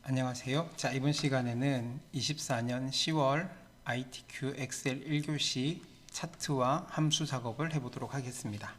안녕하세요. 자, 이번 시간에는 24년 10월 ITQ 엑셀 1교시 차트와 함수 작업을 해보도록 하겠습니다.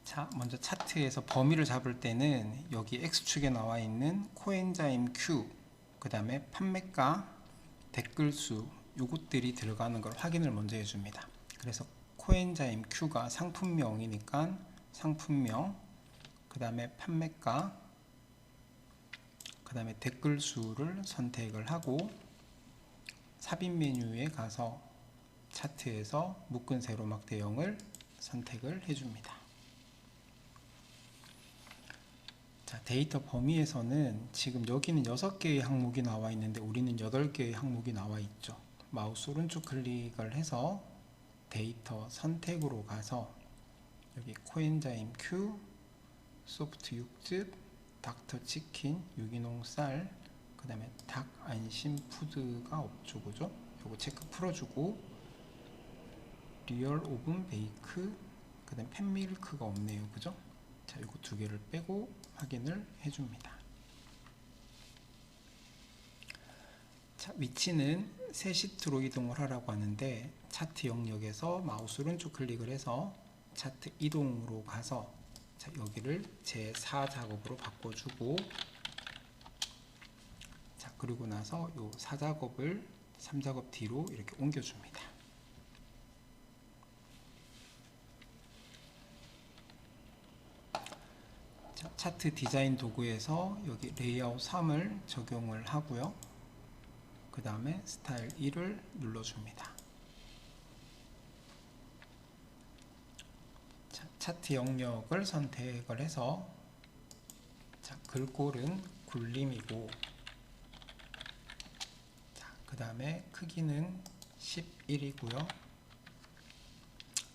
자, 먼저 차트에서 범위를 잡을 때는 여기 X축에 나와 있는 코엔자임 Q, 그 다음에 판매가, 댓글수, 요것들이 들어가는 걸 확인을 먼저 해줍니다. 그래서 코엔자임 Q가 상품명이니까 상품명, 그 다음에 판매가, 그 다음에 댓글 수를 선택을 하고 삽입 메뉴에 가서 차트에서 묶은 세로막 대형을 선택을 해줍니다. 자, 데이터 범위에서는 지금 여기는 6개의 항목이 나와 있는데 우리는 8개의 항목이 나와 있죠. 마우스 오른쪽 클릭을 해서 데이터 선택으로 가서 여기 코엔자임 Q, 소프트 육즙, 닥터 치킨, 유기농 쌀, 그 다음에 닭 안심 푸드가 없죠, 그죠? 요거 체크 풀어주고, 리얼 오븐 베이크, 그 다음에 팬밀크가 없네요, 그죠? 자, 요거 두 개를 빼고 확인을 해줍니다. 자, 위치는 새 시트로 이동을 하라고 하는데, 차트 영역에서 마우스 오른쪽 클릭을 해서 차트 이동으로 가서 자, 여기를 제4 작업으로 바꿔주고, 자, 그리고 나서 요 4작업을 3작업 뒤로 이렇게 옮겨줍니다. 자, 차트 디자인 도구에서 여기 레이아웃 3을 적용을 하고요. 그 다음에 스타일 1을 눌러줍니다. 차트 영역을 선택을 해서 자, 글꼴은 굴림이고 그 다음에 크기는 11이고요.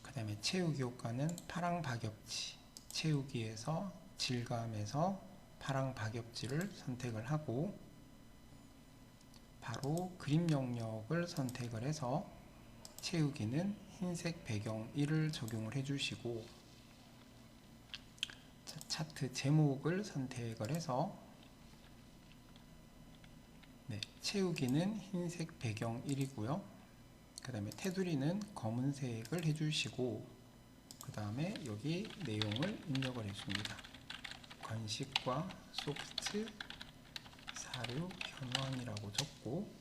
그 다음에 채우기 효과는 파랑 박엽지, 채우기에서 질감에서 파랑 박엽지를 선택을 하고 바로 그림 영역을 선택을 해서 채우기는 흰색 배경 1을 적용을 해주시고 차트 제목을 선택을 해서 채우기는 흰색 배경 1이고요. 그 다음에 테두리는 검은색을 해주시고 그 다음에 여기 내용을 입력을 해줍니다. 건식과 소프트, 사료, 현황이라고 적고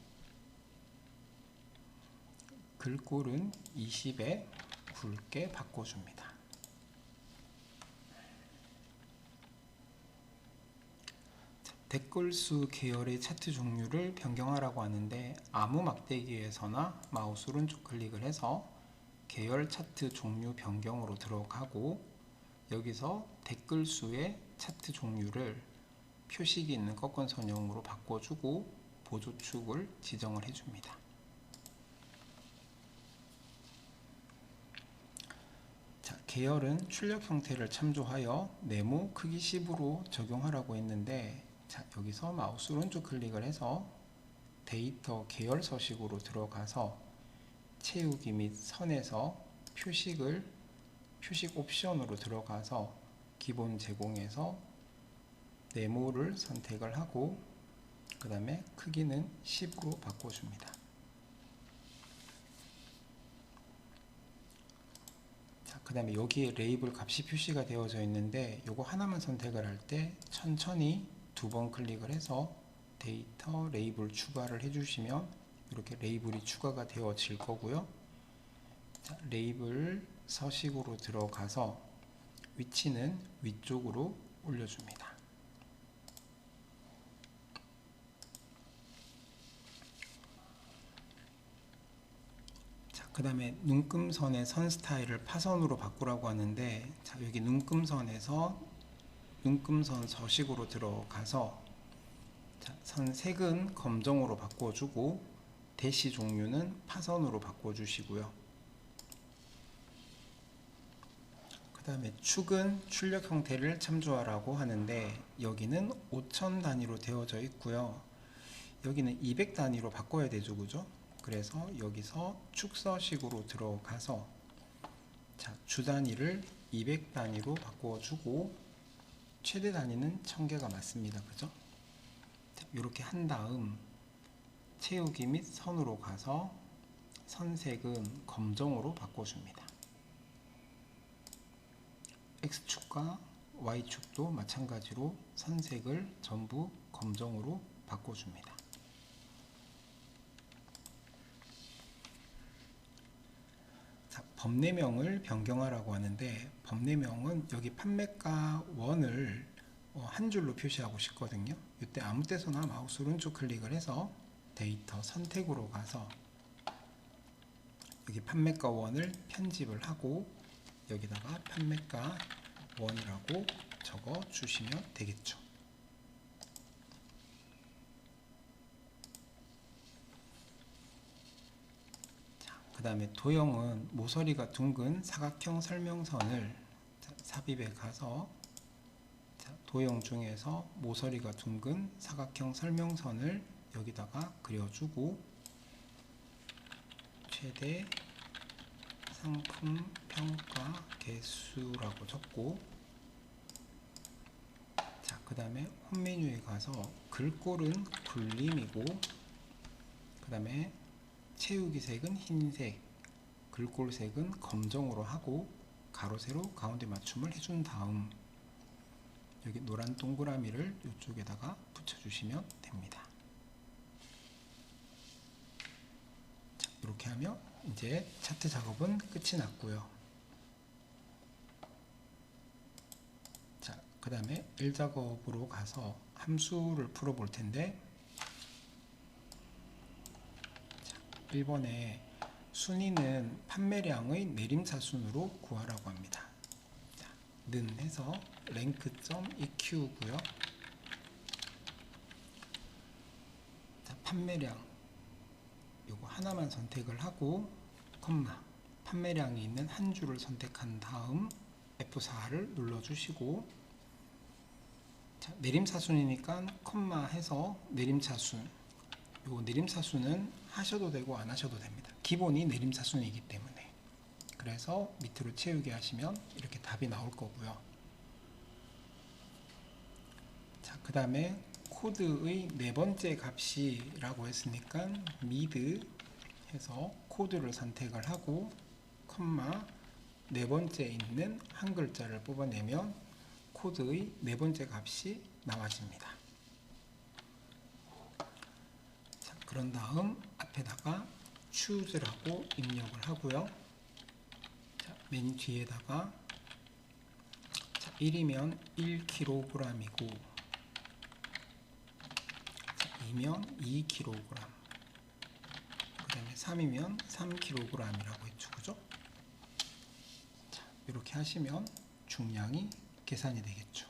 글꼴은 20에 굵게 바꿔줍니다. 댓글수 계열의 차트 종류를 변경하라고 하는데 아무 막대기에서나 마우스 오른쪽 클릭을 해서 계열 차트 종류 변경으로 들어가고 여기서 댓글수의 차트 종류를 표식이 있는 꺾은 선형으로 바꿔주고 보조축을 지정을 해줍니다. 자, 계열은 출력 형태를 참조하여 네모 크기 10으로 적용하라고 했는데 자, 여기서 마우스 오른쪽 클릭을 해서 데이터 계열 서식으로 들어가서 채우기 및 선에서 표식 옵션으로 들어가서 기본 제공에서 네모를 선택을 하고 그 다음에 크기는 10으로 바꿔줍니다. 그 다음에 여기에 레이블 값이 표시가 되어져 있는데 요거 하나만 선택을 할 때 천천히 2번 클릭을 해서 데이터 레이블 추가를 해주시면 이렇게 레이블이 추가가 되어질 거고요. 자, 레이블 서식으로 들어가서 위치는 위쪽으로 올려줍니다. 그 다음에 눈금선의 선 스타일을 파선으로 바꾸라고 하는데 자, 여기 눈금선에서 눈금선 서식으로 들어가서 자, 선 색은 검정으로 바꿔주고 대시 종류는 파선으로 바꿔주시고요. 그 다음에 축은 출력 형태를 참조하라고 하는데 여기는 5000 단위로 되어져 있고요. 여기는 200 단위로 바꿔야 되죠, 그죠? 그래서 여기서 축서식으로 들어가서 자, 주 단위를 200 단위로 바꿔주고 최대 단위는 1000개가 맞습니다. 그죠? 이렇게 한 다음 채우기 및 선으로 가서 선색은 검정으로 바꿔줍니다. X축과 Y축도 마찬가지로 선색을 전부 검정으로 바꿔줍니다. 자, 범례명을 변경하라고 하는데, 범례명은 여기 판매가 원을 한 줄로 표시하고 싶거든요. 이때 아무 때서나 마우스 오른쪽 클릭을 해서 데이터 선택으로 가서 여기 판매가 원을 편집을 하고 여기다가 판매가 원이라고 적어 주시면 되겠죠. 그 다음에 도형은 모서리가 둥근 사각형 설명선을 삽입해 가서 도형 중에서 모서리가 둥근 사각형 설명선을 여기다가 그려주고 최대 상품 평가 개수라고 적고, 자, 그 다음에 홈 메뉴에 가서 글꼴은 굴림이고, 그 다음에 채우기 색은 흰색, 글꼴 색은 검정으로 하고 가로 세로 가운데 맞춤을 해준 다음 여기 노란 동그라미를 이쪽에다가 붙여주시면 됩니다. 자, 이렇게 하면 이제 차트 작업은 끝이 났고요. 자, 그 다음에 일 작업으로 가서 함수를 풀어 볼 텐데, 자, 1번에 순위는 판매량의 내림차순으로 구하라고 합니다. 자, 는 해서 rank.eq고요. 자, 판매량 요거 하나만 선택을 하고 콤마 판매량이 있는 한 줄을 선택한 다음 F4를 눌러주시고, 자, 내림차순이니까 콤마 해서 내림차순, 요 내림차순은 하셔도 되고 안 하셔도 됩니다. 기본이 내림차순이기 때문에. 그래서 밑으로 채우기 하시면 이렇게 답이 나올 거고요. 자, 그 다음에 코드의 네 번째 값이라고 했으니까 mid 해서 코드를 선택을 하고 콤마 네 번째에 있는 한 글자를 뽑아내면 코드의 네 번째 값이 나와집니다. 자, 그런 다음 앞에다가 choose라고 입력을 하고요. 자, 맨 뒤에다가 자, 1이면 1kg이고 2면 2kg, 그 다음에 3이면 3kg이라고 했죠. 그죠? 자, 이렇게 하시면 중량이 계산이 되겠죠.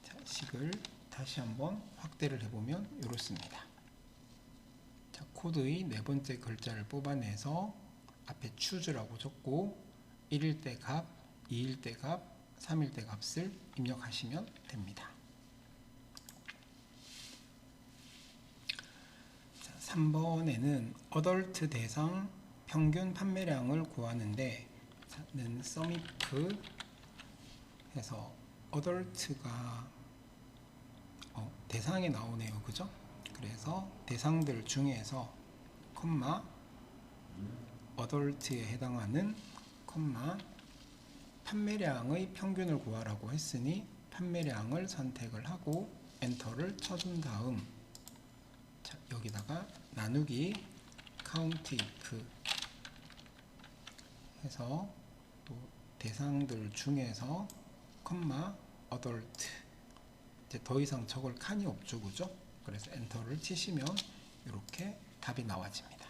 자, 식을 다시 한번 확대를 해보면 이렇습니다. 자, 코드의 네 번째 글자를 뽑아내서 앞에 choose라고 적고 1일 때 값, 2일 때 값, 3일 때 값을 입력하시면 됩니다. 3번에는 어덜트 대상 평균 판매량을 구하는데, 는 sumif 해서 어덜트가 대상에 나오네요. 그죠? 그래서 대상들 중에서 콤마 어덜트에 해당하는 콤마 판매량의 평균을 구하라고 했으니 판매량을 선택을 하고 엔터를 쳐준 다음, 자, 여기다가 나누기 count if 해서 또 대상들 중에서 콤마 adult, 이제 더 이상 적을 칸이 없죠. 그죠? 그래서 엔터를 치시면 이렇게 답이 나와집니다.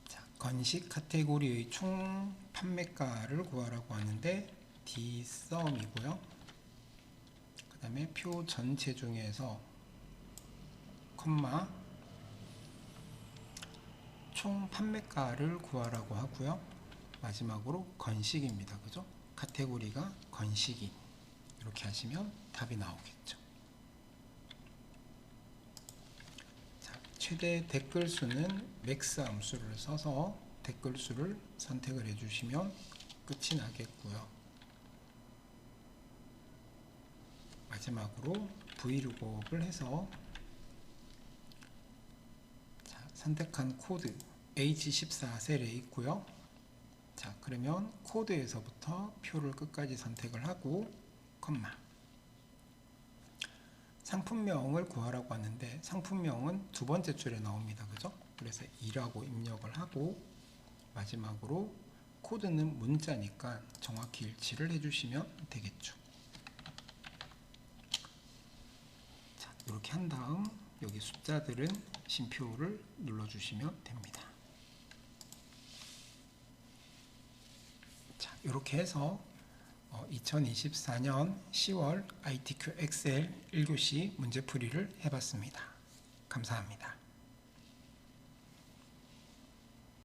자, 건식 카테고리의 총 판매가를 구하라고 하는데 dsum이고요. 그 다음에 표 전체 중에서 콤마 총 판매가를 구하라고 하고요. 마지막으로 건식입니다. 그죠? 카테고리가 건식이, 이렇게 하시면 답이 나오겠죠. 자, 최대 댓글 수는 맥스 함수를 써서 댓글 수를 선택을 해주시면 끝이 나겠고요. 마지막으로 브이로그업을 해서 자, 선택한 코드 H14 셀에 있고요. 자, 그러면 코드에서부터 표를 끝까지 선택을 하고 컴마. 상품명을 구하라고 하는데 상품명은 두 번째 줄에 나옵니다. 그죠? 그래서 2라고 입력을 하고 마지막으로 코드는 문자니까 정확히 일치를 해주시면 되겠죠. 자, 이렇게 한 다음 여기 숫자들은 쉼표를 눌러주시면 됩니다. 자, 이렇게 해서 2024년 10월 ITQ 엑셀 1교시 문제풀이를 해봤습니다. 감사합니다.